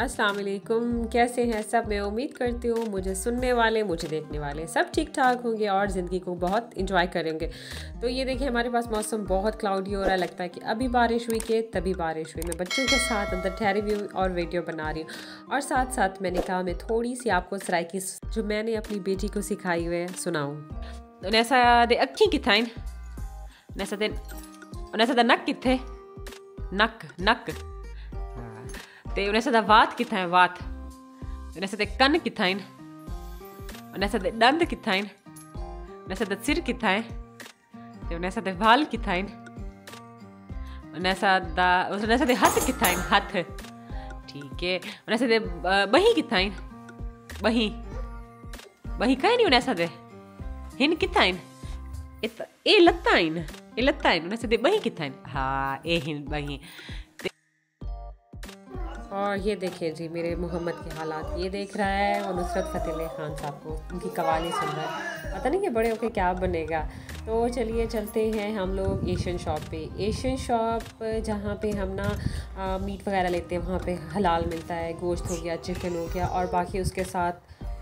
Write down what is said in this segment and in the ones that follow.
अस्सलाम वालेकुम, कैसे हैं सब। मैं उम्मीद करती हूँ मुझे सुनने वाले, मुझे देखने वाले सब ठीक ठाक होंगे और ज़िंदगी को बहुत इंजॉय करेंगे। तो ये देखिए हमारे पास मौसम बहुत क्लाउडी हो रहा है, लगता है कि अभी बारिश हुई कि तभी बारिश हुई। मैं बच्चों के साथ अंदर ठहरी हुई हूँ और वीडियो बना रही हूँ और साथ साथ मैंने कहा मैं थोड़ी सी आपको सराइकी जो मैंने अपनी बेटी को सिखाई हुई है सुनाऊँ। नैसा दे अक्खी किथाइन, नैसा दे नक किथे, नक नक ते उन्हें सदा वात किथा है, वात उन्हें सदा कन किथा है, उन्हें सदा दंद किथा है, उन्हें सदा सिर किथा है, ते उन्हें सदा वाल किथा है, उन्हें सदा हाथ किथा है, हाथ ठीक है। उन्हें सदा बही किथा है, बही बही कहीं नहीं उन्हें सदा हिन किथा है, ए लत्ता है उन्हें सदा बही किथा है, हाँ ए हिन बही। और ये देखिए जी मेरे मोहम्मद के हालात ये देख रहा है और नुसरत फ़तेह अली ख़ान साहब को उनकी कवाली सुन रहा है, पता नहीं कि बड़े होकर क्या बनेगा। तो चलिए चलते हैं हम लोग एशियन शॉप पे। एशियन शॉप जहाँ पे हम ना मीट वगैरह लेते हैं वहाँ पे हलाल मिलता है, गोश्त हो गया, चिकन हो गया और बाकी उसके साथ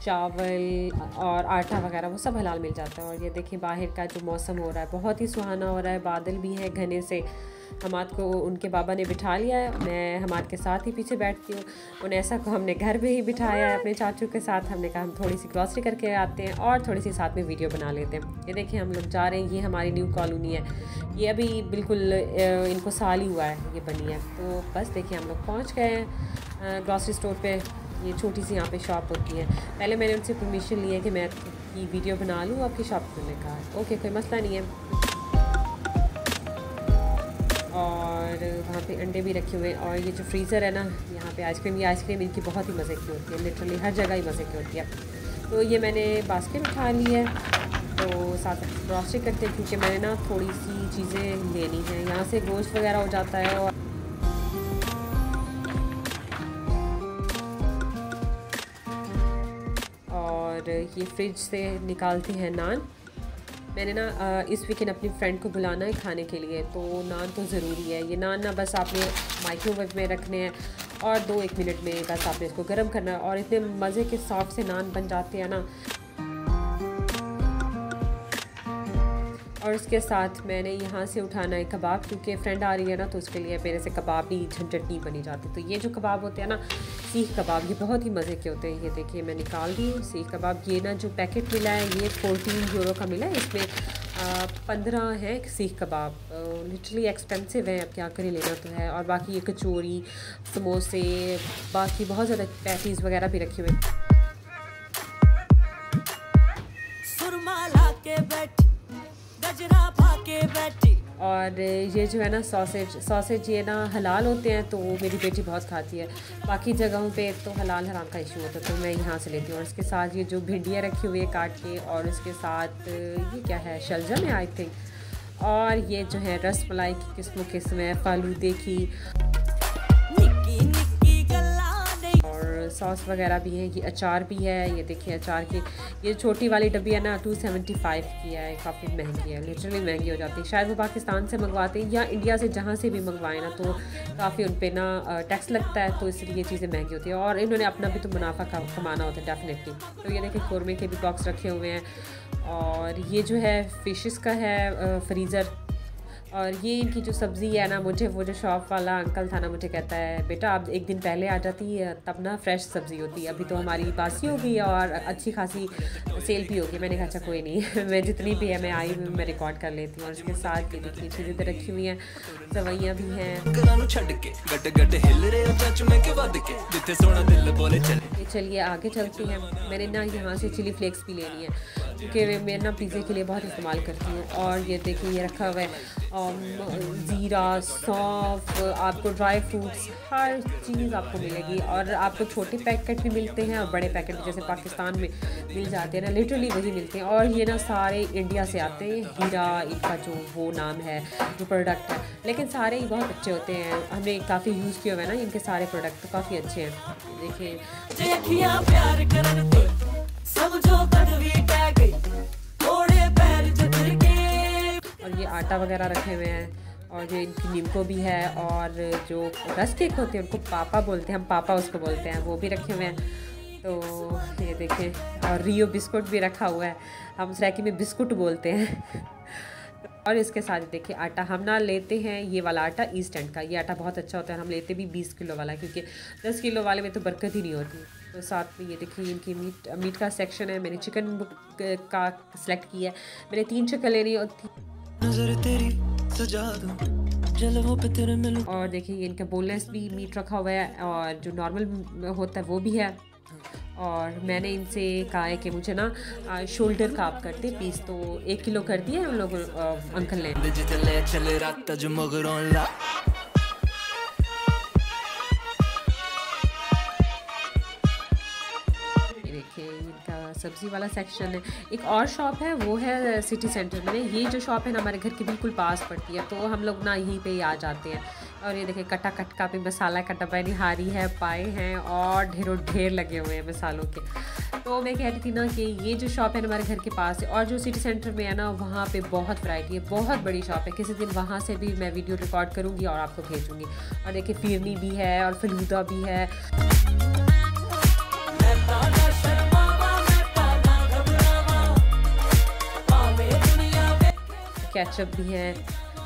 चावल और आटा वगैरह वो सब हलाल मिल जाता है। और ये देखिए बाहर का जो मौसम हो रहा है बहुत ही सुहाना हो रहा है, बादल भी है घने से। हमाद को उनके बाबा ने बिठा लिया है, मैं हमाद के साथ ही पीछे बैठती हूँ। उनैसा को हमने घर पे ही बिठाया है अपने चाचू के साथ। हमने कहा हम थोड़ी सी ग्रॉसरी करके आते हैं और थोड़ी सी साथ में वीडियो बना लेते हैं। ये देखिए हम लोग जा रहे हैं, ये हमारी न्यू कॉलोनी है, ये अभी बिल्कुल इनको साल ही हुआ है ये बनी है। तो बस देखिए हम लोग पहुँच गए हैं ग्रॉसरी स्टोर पर। ये छोटी सी यहाँ पे शॉप होती है। पहले मैंने उनसे परमिशन ली है कि मैं ये वीडियो बना लूँ आपकी शॉप खोलने का। ओके कोई मसला नहीं है। और वहाँ पे अंडे भी रखे हुए हैं और ये जो फ्रीज़र है ना यहाँ पे आइसक्रीम, ये आइसक्रीम इनकी बहुत ही मज़े की होती है, लिटरली हर जगह ही मज़े की होती है। तो ये मैंने बास्केट उठा ली है, तो साथ ग्रॉसरी करते हैं क्योंकि मैंने ना थोड़ी सी चीज़ें लेनी है। यहाँ से गोश्त वगैरह हो जाता है और ये फ्रिज से निकालते हैं नान। मैंने ना इस वीकेंड अपनी फ्रेंड को बुलाना है खाने के लिए, तो नान तो ज़रूरी है। ये नान ना बस आपने माइक्रोवेव में रखने हैं और 2-1 मिनट में बस आपने इसको गर्म करना है और इतने मज़े के सॉफ्ट से नान बन जाते हैं ना। और उसके साथ मैंने यहाँ से उठाना है कबाब, क्योंकि फ्रेंड आ रही है ना तो उसके लिए मेरे से कबाब भी झंझट नहीं बनी जाती। तो ये जो कबाब होते हैं ना सीख कबाब, ये बहुत ही मज़े के होते हैं। ये देखिए मैं निकाल दी हूँ सीख कबाब। ये ना जो पैकेट मिला है ये 14 यूरो का मिला है, इसमें 15 है सीख कबाब। लिटरली एक्सपेंसिव है, अब क्या करें, लेना तो है। और बाकी ये कचौरी, समोसे, बाकी बहुत ज़्यादा पैटीज़ वगैरह भी रखे हुए। और ये जो है ना सॉसेज ये ना हलाल होते हैं तो मेरी बेटी बहुत खाती है। बाकी जगहों पे तो हलाल हराम का इशू होता है, तो मैं यहाँ से लेती हूँ। और इसके साथ ये जो भिंडियाँ रखी हुई है काट के, और इसके साथ ये क्या है, शलजम है आई थिंक। और ये जो है रस मलाई की किस्म है, फालूदे की, और सॉस वगैरह भी है। ये अचार भी है, ये देखिए अचार की ये छोटी वाली डब्बी है ना 275 की है, काफ़ी महंगी है, लिटरली महंगी हो जाती है। शायद वो पाकिस्तान से मंगवाते हैं या इंडिया से, जहाँ से भी मंगवाएं ना तो काफ़ी उन पर ना टैक्स लगता है, तो इसलिए ये चीज़ें महंगी होती है। और इन्होंने अपना भी तो मुनाफा कमाना होता है डेफिनेटली। तो ये देखिए कौरमे के भी बॉक्स रखे हुए हैं। और ये जो है फ़िशेस का है फ्रीज़र। और ये इनकी जो सब्ज़ी है ना, मुझे वो जो शॉप वाला अंकल था ना मुझे कहता है बेटा आप एक दिन पहले आ जाती है तब ना फ्रेश सब्ज़ी होती है, अभी तो हमारी बासी हो गई और अच्छी खासी सेल भी होगी। मैंने कहा अच्छा कोई नहीं मैं जितनी भी है मैं आई हुई मैं रिकॉर्ड कर लेती हूँ। और इसके साथ ये देखिए चीज़ें तो रखी हुई हैं, सवैयाँ भी हैं। चलिए आगे चलती हैं। मैंने ना यहाँ से चिली फ्लेक्स भी लेनी है क्योंकि मैं ना पिज़्ज़े के लिए बहुत इस्तेमाल करती हूँ। और ये देखिए ये रखा हुआ है ज़ीरा, सौंफ, आपको ड्राई फ्रूट्स, हर चीज़ आपको मिलेगी। और आपको छोटे पैकेट भी मिलते हैं और बड़े पैकेट भी जैसे पाकिस्तान में मिल जाते हैं ना, लिटरली वही मिलते हैं। और ये ना सारे इंडिया से आते हैं, हीरा इनका जो वो नाम है जो प्रोडक्ट है, लेकिन सारे ही बहुत अच्छे होते हैं। हमने काफ़ी यूज़ किया हुआ है ना इनके सारे प्रोडक्ट, तो काफ़ी अच्छे हैं। देखिए और ये आटा वगैरह रखे हुए हैं और जो इनकी निम्को भी है, और जो रस केक होते हैं उनको पापा बोलते हैं, हम पापा उसको बोलते हैं, वो भी रखे हुए हैं। तो ये देखें, और रियो बिस्कुट भी रखा हुआ है, हम सराइकी में बिस्कुट बोलते हैं। और इसके साथ देखिए आटा हम ना लेते हैं, ये वाला आटा ईस्ट एंड का, ये आटा बहुत अच्छा होता है। हम लेते भी 20 किलो वाला, क्योंकि 10 किलो वाले में तो बरकत ही नहीं होती। तो साथ में ये देखिए इनकी मीट का सेक्शन है। मैंने चिकन का सिलेक्ट किया है। मैंने 3 चिकन लेनी होती। और देखिए इनका बोनलेस भी मीट रखा हुआ है, और जो नॉर्मल होता है वो भी है। और मैंने इनसे कहा है कि मुझे ना शोल्डर काप करते पीस, तो 1 किलो कर दिए हम लोग अंकल ने। देखिए इनका सब्ज़ी वाला सेक्शन है। एक और शॉप है, वो है सिटी सेंटर में। ये जो शॉप है ना हमारे घर के बिल्कुल पास पड़ती है, तो हम लोग ना यहीं पे ही आ जाते हैं। और ये देखिए कटा कटका पे मसाला का डब्बा, निहारी है, पाए हैं, और ढेरों ढेर लगे हुए हैं मसालों के। तो मैं कह रही थी ना कि ये जो शॉप है हमारे घर के पास है, और जो सिटी सेंटर में है ना वहाँ पे बहुत वैरायटी है, बहुत बड़ी शॉप है। किसी दिन वहाँ से भी मैं वीडियो रिकॉर्ड करूँगी और आपको भेजूँगी। और देखिए फिरनी भी है और फलूदा भी है, केचप भी है,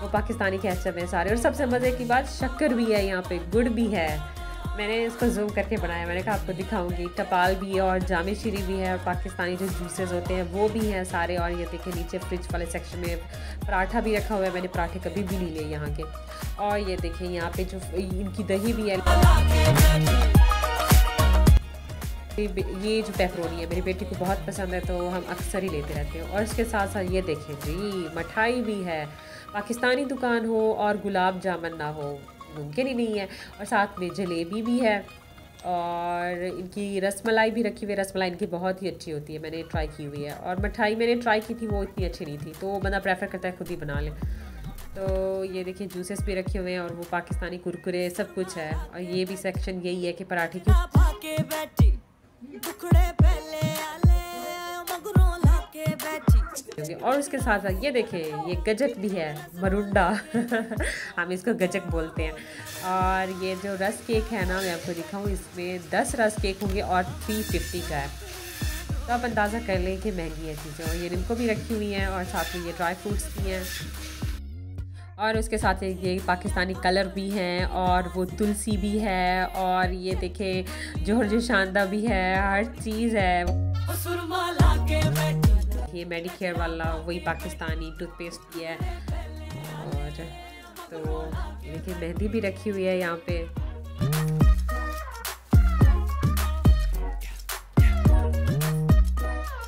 वो पाकिस्तानी केचप है सारे। और सबसे मज़े की बात, शक्कर भी है यहाँ पे, गुड़ भी है। मैंने इसको जूम करके बनाया, मैंने कहा आपको दिखाऊंगी। टपाल भी है और जामे शीरी भी है, और पाकिस्तानी जो जूसेस होते हैं वो भी हैं सारे। और ये देखिए नीचे फ्रिज वाले सेक्शन में पराठा भी रखा हुआ है। मैंने पराठे कभी भी नहीं लिए यहाँ के। और ये देखिए यहाँ पे जो इनकी दही भी है, ये जो पेपरोनी है मेरी बेटी को बहुत पसंद है, तो हम अक्सर ही लेते रहते हैं। और इसके साथ साथ ये देखें जी, मिठाई भी है। पाकिस्तानी दुकान हो और गुलाब जामुन ना हो मुमकिन ही नहीं है। और साथ में जलेबी भी है, और इनकी रसमलाई भी रखी हुई है। रसमलाई इनकी बहुत ही अच्छी होती है, मैंने ट्राई की हुई है। और मिठाई मैंने ट्राई की थी, वो इतनी अच्छी नहीं थी, तो बंदा प्रेफर करता है खुद ही बना ले। तो ये देखिए जूसेस भी रखे हुए हैं, और वो पाकिस्तानी कुरकुरे सब कुछ है। और ये भी सेक्शन यही है कि पराठे की। और उसके साथ साथ ये देखिए ये गजक भी है, मरुंडा हम इसको गजक बोलते हैं। और ये जो रस केक है ना, मैं आपको दिखाऊं, इसमें 10 रस केक होंगे और 350 का है। तो आप अंदाज़ा कर लें कि महंगी है चीज़ें। और ये इनको भी रखी हुई हैं, और साथ में ये ड्राई फ्रूट्स भी हैं। और उसके साथ ये पाकिस्तानी कलर भी हैं, और वो तुलसी भी है, और ये देखें जोहर शानदा भी है, हर चीज़ है। ये मेडिकेयर वाला वही पाकिस्तानी टूथपेस्ट भी है। और तो देखिए मेहंदी भी रखी हुई है यहाँ पे।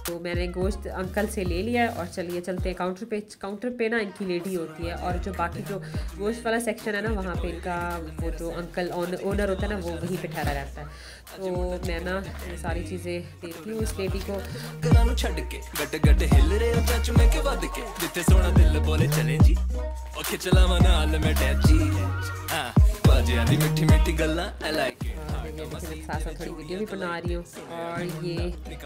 तो मैंने गोश्त अंकल से ले लिया, और चलिए चलते हैं काउंटर पे। काउंटर पे ना इनकी लेडी होती है, और जो बाकी जो गोश्त वाला सेक्शन है ना वहाँ पे इनका वो जो अंकल ओनर होता है ना, वो वहीं पे ठहरा रहता है। तो मैं ना ये सारी चीज़ें देती हूँ इस लेडी को। साथ साथ थोड़ी वीडियो भी बना रही हूँ।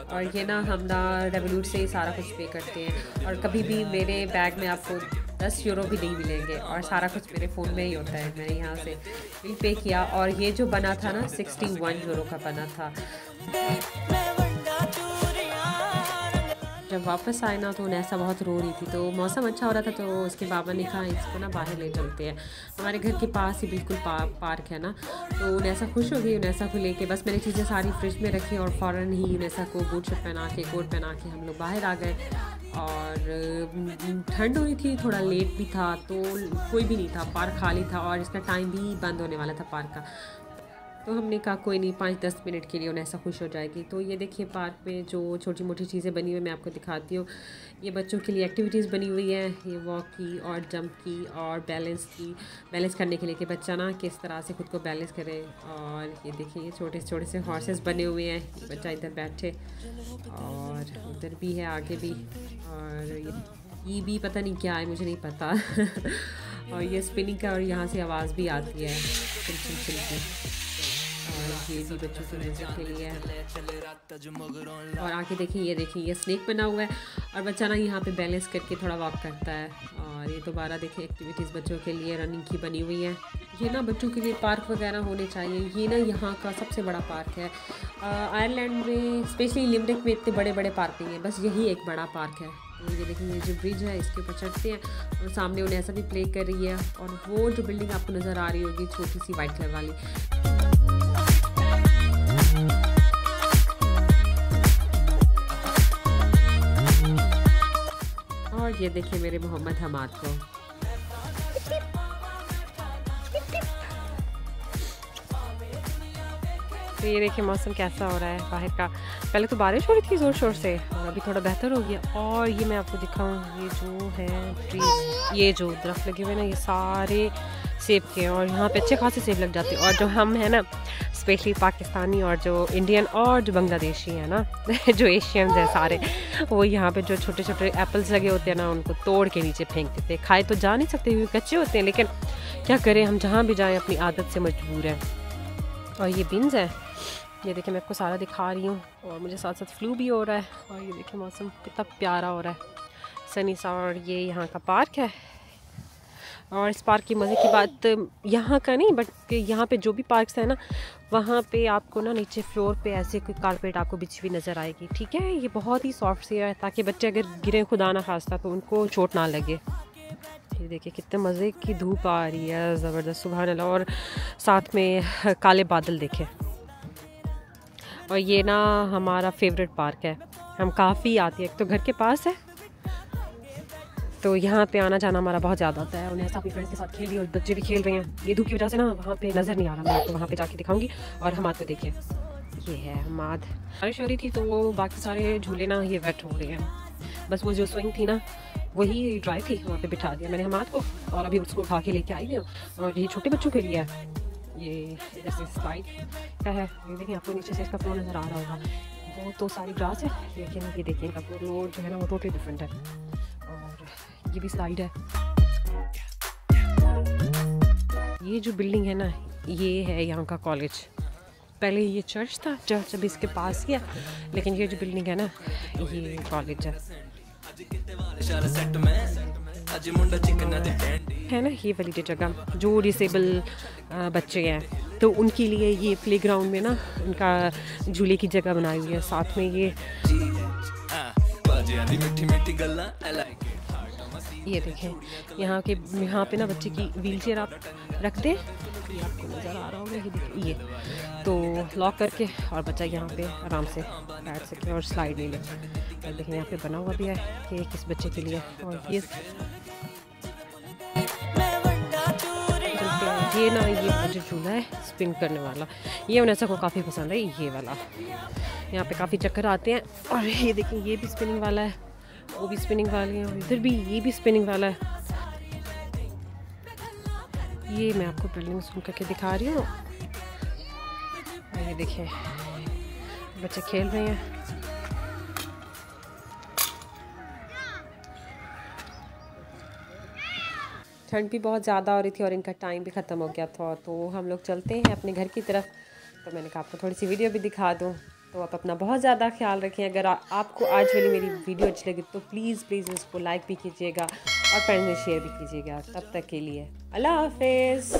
और ये ना हम ना रेवोलूट से ही सारा कुछ पे करते हैं, और कभी भी मेरे बैग में आपको 10 यूरो भी नहीं मिलेंगे, और सारा कुछ मेरे फ़ोन में ही होता है। मैंने यहाँ से बिल पे किया, और ये जो बना था ना 61 यूरो का बना था। जब वापस आए ना तो उनैसा बहुत रो रही थी, तो मौसम अच्छा हो रहा था, तो उसके बाबा ने कहा इसको ना बाहर ले चलते हैं। हमारे घर के पास ही बिल्कुल पार्क है ना, तो उनैसा खुश हो गई। उनैसा को लेके बस मैंने चीज़ें सारी फ्रिज में रखी, और फ़ौरन ही उनैसा को बूट शर्ट पहना के, कोट पहना के हम लोग बाहर आ गए। और ठंड हो रही थी, थोड़ा लेट भी था, तो कोई भी नहीं था, पार्क खाली था, और इसका टाइम भी बंद होने वाला था पार्क का। तो हमने कहा कोई नहीं, 5-10 मिनट के लिए उन्हें ऐसा खुश हो जाएगी। तो ये देखिए पार्क में जो छोटी मोटी चीज़ें बनी हुई मैं आपको दिखाती हूँ। ये बच्चों के लिए एक्टिविटीज़ बनी हुई है, ये वॉक की और जंप की और बैलेंस करने के लिए कि बच्चा ना किस तरह से खुद को बैलेंस करे। और ये देखिए ये छोटे छोटे से हॉर्सेस बने हुए हैं, बच्चा इधर बैठे, और उधर भी है आगे भी। और ये भी पता नहीं क्या है, मुझे नहीं पता और ये स्पिनिंग का, और यहाँ से आवाज़ भी आती है चिल चिल चिल की। और ये भी बच्चों के म्यूजिक के लिए है। और आगे देखिए ये स्नेक बना हुआ है और बच्चा ना यहाँ पे बैलेंस करके थोड़ा वॉक करता है। और ये दोबारा देखिए एक्टिविटीज़ बच्चों के लिए रनिंग की बनी हुई है। ये ना बच्चों के लिए पार्क वगैरह होने चाहिए। ये ना यहाँ का सबसे बड़ा पार्क है। आयरलैंड में स्पेशली लिमरिक में इतने बड़े बड़े पार्क नहीं है, बस यही एक बबड़ा पार्क है। तो ये देखिए ये जो ब्रिज है इसके ऊपर चढ़ते हैं और सामने उन्हें ऐसा भी प्ले कर रही है। और वो जो बिल्डिंग आपको नज़र आ रही होगी छोटी सी वाइट कलर वाली, और ये देखिए मेरे मोहम्मद हमाद को। तो ये देखिए मौसम कैसा हो रहा है बाहर का। पहले तो बारिश हो रही थी ज़ोर शोर से और अभी थोड़ा बेहतर हो गया। और ये मैं आपको दिखाऊं, ये जो है ट्रीज, ये जो दरख्त लगे हुए ना, ये सारे सेब के हैं और यहाँ पे अच्छे खासे सेब लग जाते हैं। और जो हम हैं ना स्पेशली पाकिस्तानी और जो इंडियन और जो बांग्लादेशी हैं ना जो एशियंस हैं सारे, वो यहाँ पे जो छोटे छोटे एप्पल्स लगे होते हैं ना उनको तोड़ के नीचे फेंक देते हैं। खाए तो जा नहीं सकते क्योंकि कच्चे होते हैं, लेकिन क्या करें, हम जहाँ भी जाएँ अपनी आदत से मजबूर हैं। और ये बीन्स हैं, ये देखिए मैं आपको सारा दिखा रही हूँ। और मुझे साथ साथ फ्लू भी हो रहा है। और ये देखिए मौसम कितना प्यारा हो रहा है, सनी सा। और ये यहाँ का पार्क है। और इस पार्क की मज़े की बात यहाँ का नहीं, बट यहाँ पे जो भी पार्क्स है ना, वहाँ पे आपको ना नीचे फ्लोर पे ऐसे कोई कारपेट आपको बिछी हुई नज़र आएगी। ठीक है, ये बहुत ही सॉफ्ट सी है ताकि बच्चे अगर गिरे खुदा ना खास्ता तो उनको चोट ना लगे। ये देखिए कितने मज़े की धूप आ रही है, ज़बरदस्त, सुभान अल्लाह। और साथ में काले बादल देखे। और ये ना हमारा फेवरेट पार्क है, हम काफ़ी आते हैं, एक तो घर के पास है तो यहाँ पे आना जाना हमारा बहुत ज़्यादा होता है। उन्हें ऐसा अपने फ्रेंड्स के साथ खेल रही और बच्चे भी खेल रहे हैं। ये धूप की वजह से ना वहाँ पे नज़र नहीं आ रहा, मैं आपको वहाँ पे जाके दिखाऊंगी। और हमाद को देखिए, ये है हमाद। बारिश हो रही थी तो वो बाकी सारे झूले ना ये वेट हो रहे हैं, बस वो जो स्विंग थी ना वही ड्राई थी, वहाँ पे बिठा दिया मैंने हमाद को और अभी उसको उठा के लेके आई हूँ। और ये छोटे बच्चों के लिए है, ये जैसे स्लाइड क्या है, ये देखिए आपको नीचे से इसका फ्लोर नज़र आ रहा होगा। वो तो सारी ग्रास है, लेकिन ये देखिए इनका फ्लोर जो है ना वो टोटली डिफरेंट है। और ये भी स्लाइड है। ये जो बिल्डिंग है ना, ये है यहाँ का कॉलेज। पहले ये चर्च था, चर्च अभी इसके पास गया, लेकिन ये जो बिल्डिंग है ना ये कॉलेज है ना। ये वाली जगह जो डिसेबल बच्चे हैं तो उनके लिए ये प्लेग्राउंड में ना उनका झूले की जगह बनाई हुई है। साथ में ये देखें यहाँ पे ना बच्चे की व्हील चेयर आप रख दें, ये आपको नज़र आ रहा होगा, ये देखिए, ये तो लॉक करके और बच्चा यहाँ पे आराम से बैठ सके और स्लाइड नहीं ले। और देखिए यहाँ पे बना हुआ भी है कि किस बच्चे के लिए। और ये ना ये जो झूला है स्पिन करने वाला, ये उन्हें को काफ़ी पसंद है, ये वाला। यहाँ पे काफ़ी चक्कर आते हैं। और ये देखिए ये भी स्पिनिंग वाला है, वो भी स्पिनिंग वाली है, इधर भी ये भी स्पिनिंग वाला है। ये मैं आपको बिल्डिंग सुन करके दिखा रही हूँ। ये देखिए बच्चे खेल रहे हैं। ठंड भी बहुत ज़्यादा हो रही थी और इनका टाइम भी ख़त्म हो गया था, तो हम लोग चलते हैं अपने घर की तरफ। तो मैंने कहा आपको थोड़ी सी वीडियो भी दिखा दूँ। तो आप अपना बहुत ज़्यादा ख्याल रखें। अगर आपको आज वाली मेरी वीडियो अच्छी लगी तो प्लीज़ इसको लाइक भी कीजिएगा और फ्रेंड्स में शेयर भी कीजिएगा। तब तक के लिए अल्लाह हाफिज़।